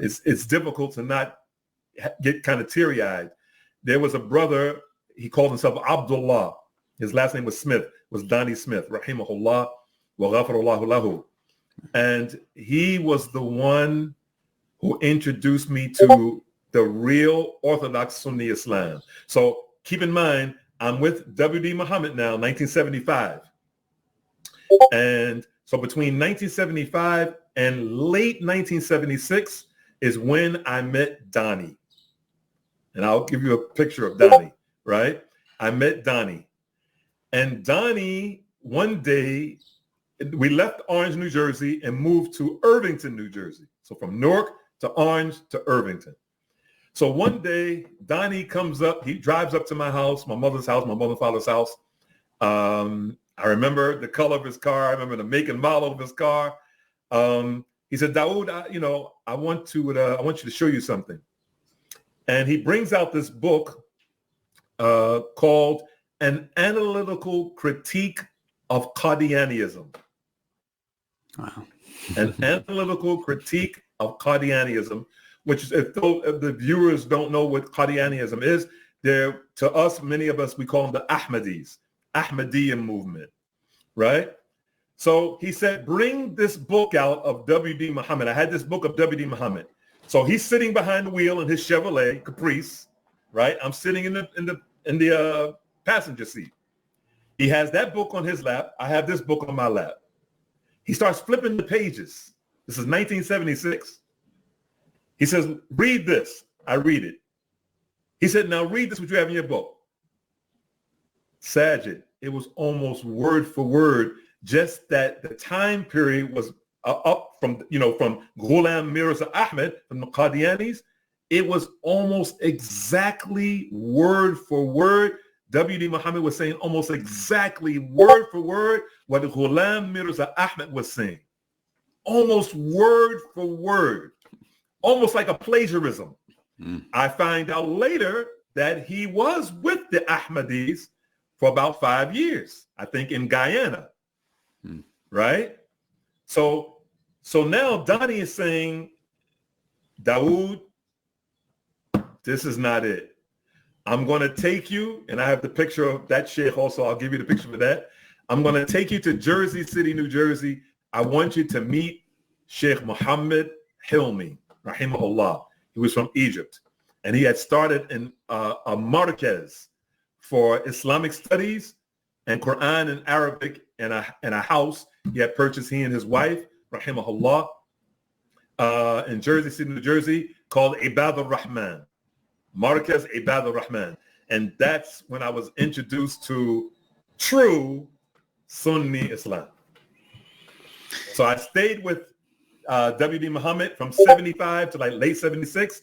it's difficult to not get kind of teary-eyed. There was a brother, he called himself Abdullah. His last name was Smith, was Donnie Smith, rahimahullah wa ghafarallahu lahu. And he was the one who introduced me to the real Orthodox Sunni Islam. So keep in mind, I'm with W.D. Muhammad now, 1975. And so between 1975 and late 1976 is when I met Donnie. And I'll give you a picture of Donnie, right? I met Donnie. And Donnie, one day, we left Orange, New Jersey and moved to Irvington, New Jersey. So from Newark to Orange to Irvington. So one day, Donnie comes up, he drives up to my house, my mother's house, my mother and father's house. I remember the color of his car. I remember the make and model of his car. He said, Dawood, I want you to show you something. And he brings out this book called An Analytical Critique of Qadianism. Wow. An Analytical Critique of Qadianism, which is, if the viewers don't know what Qadianism is, to us, many of us, we call them the Ahmadis, Ahmadiyya movement, right? So he said, bring this book out of W.D. Muhammad. I had this book of W.D. Muhammad. So he's sitting behind the wheel in his Chevrolet Caprice, right? I'm sitting in the passenger seat. He has that book on his lap. I have this book on my lap. He starts flipping the pages. This is 1976. He says, read this. I read it. He said, now read this, what you have in your book. Sajid, it was almost word for word, just that the time period was up from Ghulam Mirza Ahmed, from the Qadianis. It was almost exactly word for word. W.D. Muhammad was saying almost exactly word for word what Ghulam Mirza Ahmed was saying. Almost word for word. Almost like a plagiarism. I find out later that he was with the Ahmadis for about 5 years, I think in Guyana, right? So now Donnie is saying, Dawood, this is not it. I'm going to take you, and I have the picture of that sheikh also. I'll give you the picture of that. I'm going to take you to Jersey City, New Jersey. I want you to meet Sheikh Muhammad Hilmi, rahimahullah. He was from Egypt, and he had started in a markaz for Islamic studies and Quran and Arabic in a house he had purchased, he and his wife, rahimahullah, in Jersey City, New Jersey, called Ibad al-Rahman. Markaz Ibad al-Rahman. And that's when I was introduced to true Sunni Islam. So I stayed with W.D. Muhammad from 75 to like late 76.